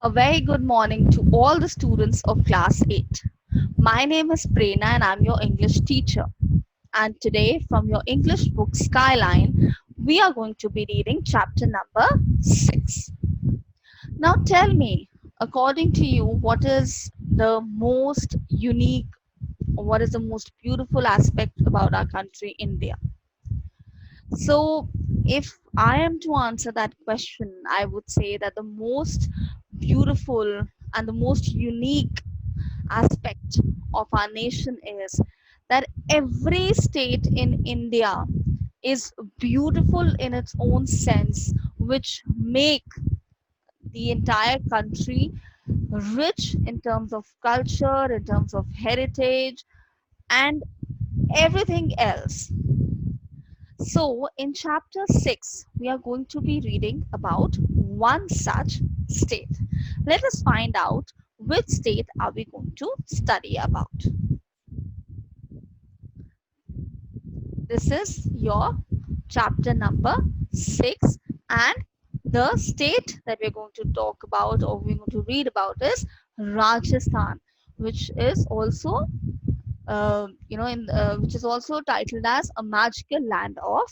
A very good morning to all the students of class 8. My name is Prerna and I'm your English teacher. And today, from your English book Skyline, we are going to be reading chapter number 6. Now, tell me, according to you, what is the most unique or what is the most beautiful aspect about our country, India? So, if I am to answer that question, I would say that the most beautiful and the most unique aspect of our nation is that every state in India is beautiful in its own sense, which make the entire country rich in terms of culture, in terms of heritage, and everything else. So, in chapter 6, we are going to be reading about one such state. Let us find out which state are we going to study about. This is your chapter number 6, and the state that we're going to talk about or we're going to read about is Rajasthan, which is also which is also titled as a magical land of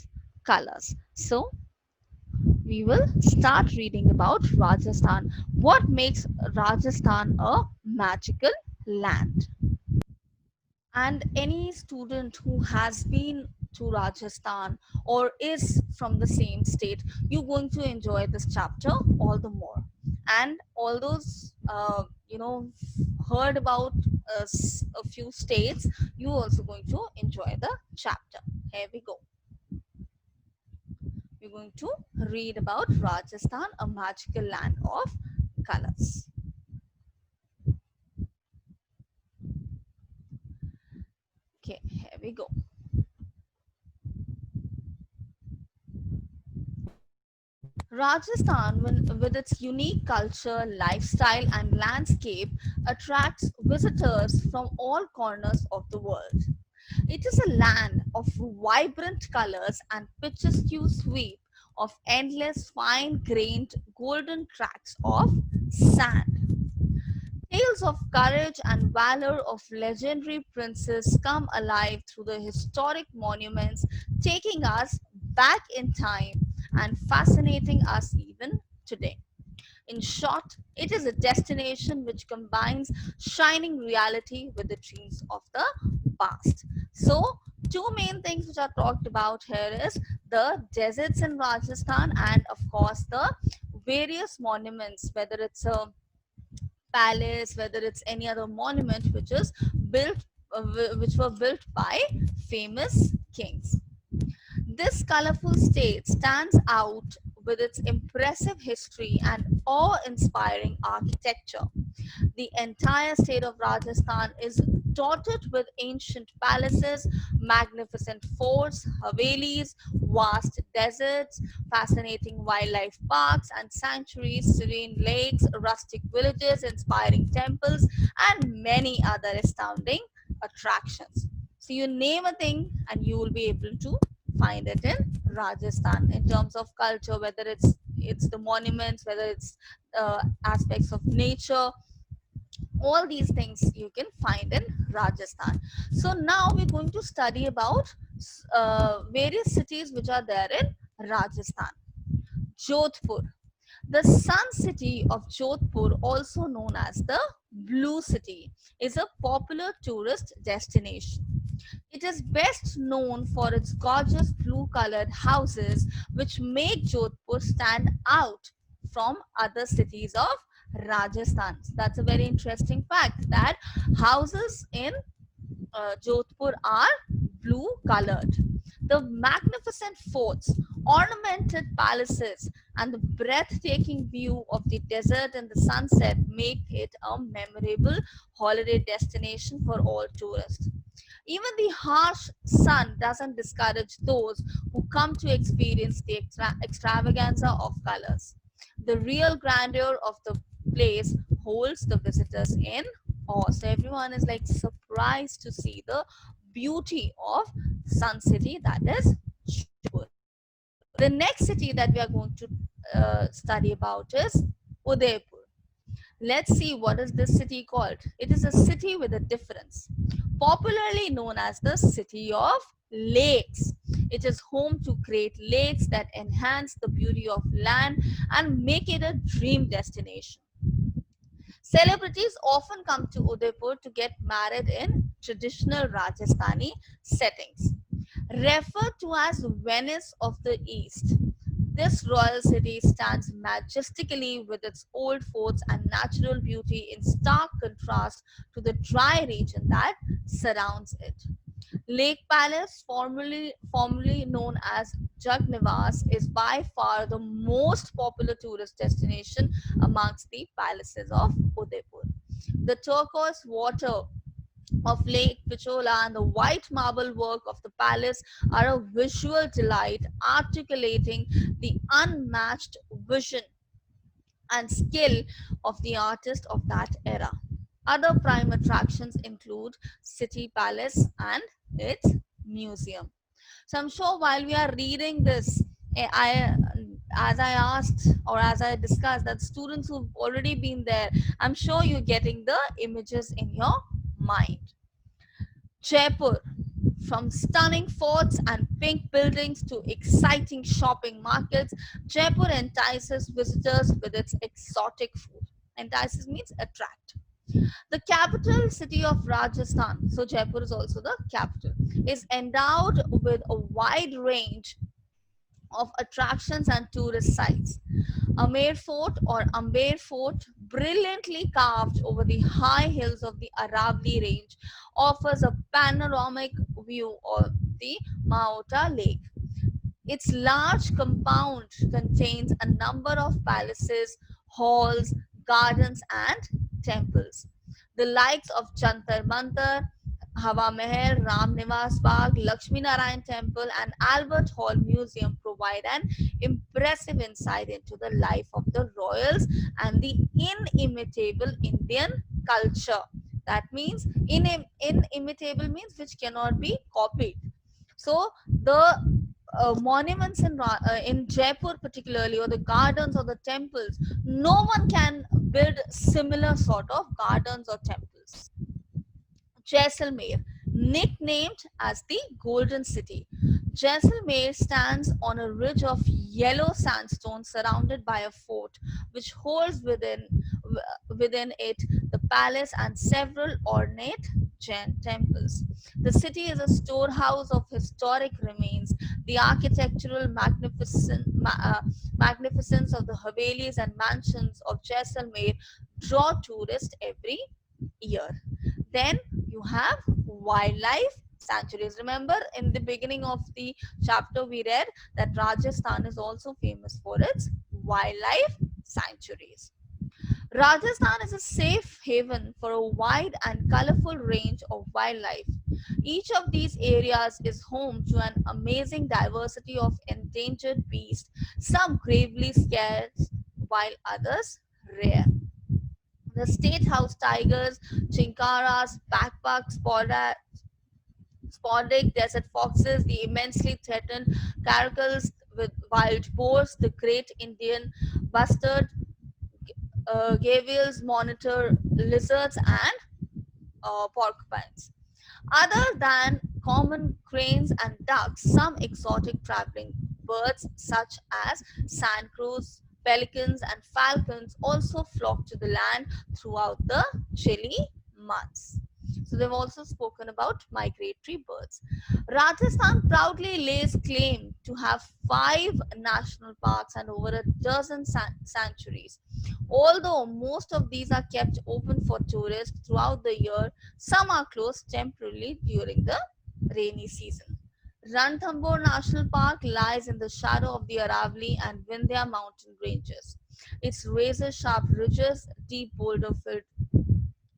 colors. So we will start reading about Rajasthan. What makes Rajasthan a magical land? And any student who has been to Rajasthan or is from the same state, you're going to enjoy this chapter all the more. And all those, heard about a few states, you also going to enjoy the chapter. Here we go. We're going to read about Rajasthan, a magical land of colors. Okay, here we go. Rajasthan, with its unique culture, lifestyle, and landscape, attracts visitors from all corners of the world. It is a land of vibrant colors and picturesque sweep of endless fine grained golden tracts of sand. Tales of courage and valor of legendary princes come alive through the historic monuments, taking us back in time and fascinating us even today. In short, it is a destination which combines shining reality with the dreams of the past. So, two main things which are talked about here is the deserts in Rajasthan and of course the various monuments, whether it's a palace, whether it's any other monument which is built, which were built by famous kings. This colorful state stands out with its impressive history and awe-inspiring architecture. The entire state of Rajasthan is dotted with ancient palaces, magnificent forts, havelis, vast deserts, fascinating wildlife parks and sanctuaries, serene lakes, rustic villages, inspiring temples, and many other astounding attractions. So you name a thing and you will be able to find it in Rajasthan in terms of culture, whether it's the monuments, whether it's aspects of nature, all these things you can find in Rajasthan. So now we're going to study about various cities which are there in Rajasthan. Jodhpur, the sun city of Jodhpur, also known as the Blue City, is a popular tourist destination. It is best known for its gorgeous blue colored houses, which make Jodhpur stand out from other cities of Rajasthan. So that's a very interesting fact that houses in Jodhpur are blue colored. The magnificent forts, ornamented palaces, and the breathtaking view of the desert and the sunset make it a memorable holiday destination for all tourists. Even the harsh sun doesn't discourage those who come to experience the extravaganza of colors. The real grandeur of the place holds the visitors in awe. So everyone is like surprised to see the beauty of Sun City, that is Jodhpur. The next city that we are going to study about is Udaipur. Let's see what is this city called. It is a city with a difference, popularly known as the City of Lakes. It is home to great lakes that enhance the beauty of land and make it a dream destination. Celebrities often come to Udaipur to get married in traditional Rajasthani settings. Referred to as Venice of the East, this royal city stands majestically with its old forts and natural beauty in stark contrast to the dry region that surrounds it. Lake Palace, formerly known as Jagnivas, is by far the most popular tourist destination amongst the palaces of Udaipur. The turquoise water of Lake Pichola and the white marble work of the palace are a visual delight, articulating the unmatched vision and skill of the artist of that era. Other prime attractions include City Palace and its museum. So I'm sure while we are reading this, I as I asked or as I discussed that students who've already been there, I'm sure you're getting the images in your mind. Jaipur, from stunning forts and pink buildings to exciting shopping markets, Jaipur entices visitors with its exotic food. Entices means attract. The capital city of Rajasthan, so Jaipur is also the capital, is endowed with a wide range of attractions and tourist sites. Amer Fort or Amber Fort, brilliantly carved over the high hills of the Aravali range, offers a panoramic view of the Maota Lake. Its large compound contains a number of palaces, halls, gardens, and temples. The likes of Jantar Mantar, Hawa Mahal, Ram Nivas Bagh, Lakshmi Narayan Temple, and Albert Hall Museum provide an impressive insight into the life of the royals and the inimitable Indian culture. That means inimitable means which cannot be copied. So the monuments in Jaipur, particularly, or the gardens or the temples, no one can build similar sort of gardens or temples. Jaisalmer, nicknamed as the Golden City. Jaisalmer stands on a ridge of yellow sandstone surrounded by a fort, which holds within it the palace and several ornate Jain temples. The city is a storehouse of historic remains. The architectural magnificence of the Havelis and mansions of Jaisalmer draw tourists every year. Then you have wildlife sanctuaries. Remember, in the beginning of the chapter, we read that Rajasthan is also famous for its wildlife sanctuaries. Rajasthan is a safe haven for a wide and colorful range of wildlife. Each of these areas is home to an amazing diversity of endangered beasts, some gravely scarce, while others rare. The state house tigers, chinkaras, backpack sporadic desert foxes, the immensely threatened caracals with wild boars, the great Indian bustard, gavials, monitor lizards, and porcupines. Other than common cranes and ducks, some exotic traveling birds such as sandcrows, pelicans, and falcons also flock to the land throughout the chilly months. So they've also spoken about migratory birds. Rajasthan proudly lays claim to have 5 national parks and over a dozen sanctuaries. Although most of these are kept open for tourists throughout the year, some are closed temporarily during the rainy season. Ranthambore National Park lies in the shadow of the Aravali and Vindhya mountain ranges. Its razor sharp ridges, deep boulder filled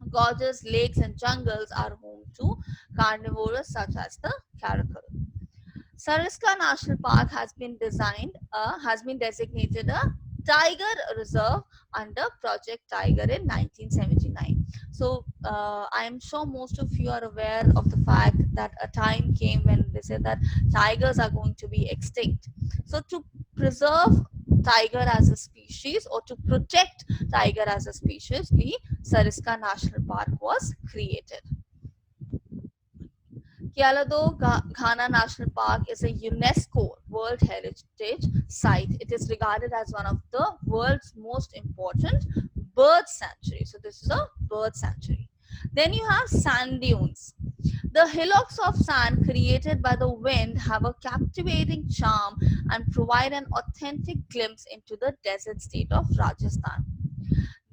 gorges, lakes, and jungles are home to carnivores such as the caracal. Sariska National Park has been designated a tiger reserve under Project Tiger in 1979. So I am sure most of you are aware of the fact that a time came when they said that tigers are going to be extinct. So to preserve tiger as a species, species or to protect tiger as a species, the Sariska National Park was created. Kialado Ghana National Park is a UNESCO World Heritage Site. It is regarded as one of the world's most important bird sanctuaries. So this is a bird sanctuary. Then you have sand dunes. The hillocks of sand created by the wind have a captivating charm and provide an authentic glimpse into the desert state of Rajasthan.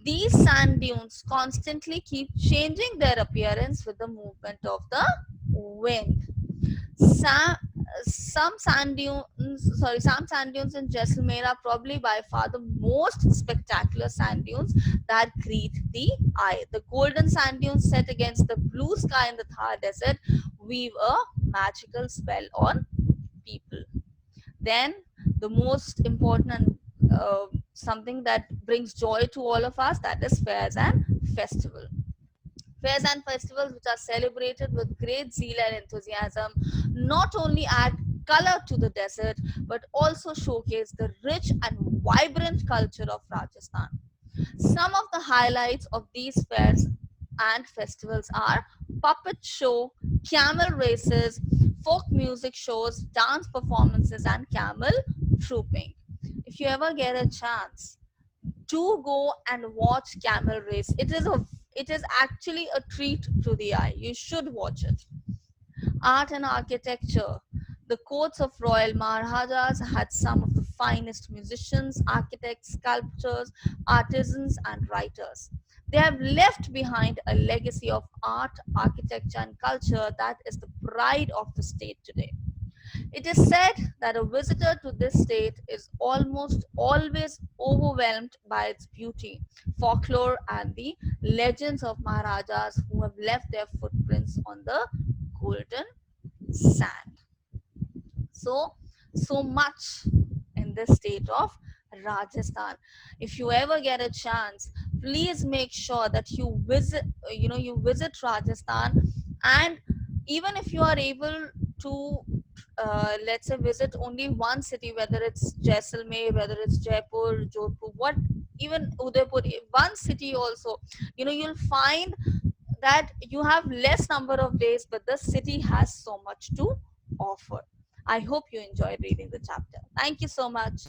These sand dunes constantly keep changing their appearance with the movement of the wind. Some, some sand dunes in Jaisalmer are probably by far the most spectacular sand dunes that greet the eye. The golden sand dunes set against the blue sky in the Thar Desert weave a magical spell on people. Then the most important and something that brings joy to all of us, that is fairs and festival. Fairs and festivals which are celebrated with great zeal and enthusiasm not only add color to the desert but also showcase the rich and vibrant culture of Rajasthan. Some of the highlights of these fairs and festivals are puppet show, camel races, folk music shows, dance performances, and camel trooping. If you ever get a chance, do go and watch camel race. It is actually a treat to the eye. You should watch it. Art and architecture. The courts of royal Maharajas had some of the finest musicians, architects, sculptors, artisans, and writers. They have left behind a legacy of art, architecture, and culture that is the pride of the state today. It is said that a visitor to this state is almost always overwhelmed by its beauty, folklore, and the legends of Maharajas who have left their footprints on the golden sand. So much in this state of Rajasthan. If you ever get a chance, please make sure that you visit Rajasthan. And even if you are able to let's say visit only one city, whether it's Jaisalmer, whether it's Jaipur, Jodhpur, what, even Udaipur, one city also, you'll find that you have less number of days, but the city has so much to offer. I hope you enjoyed reading the chapter. Thank you so much.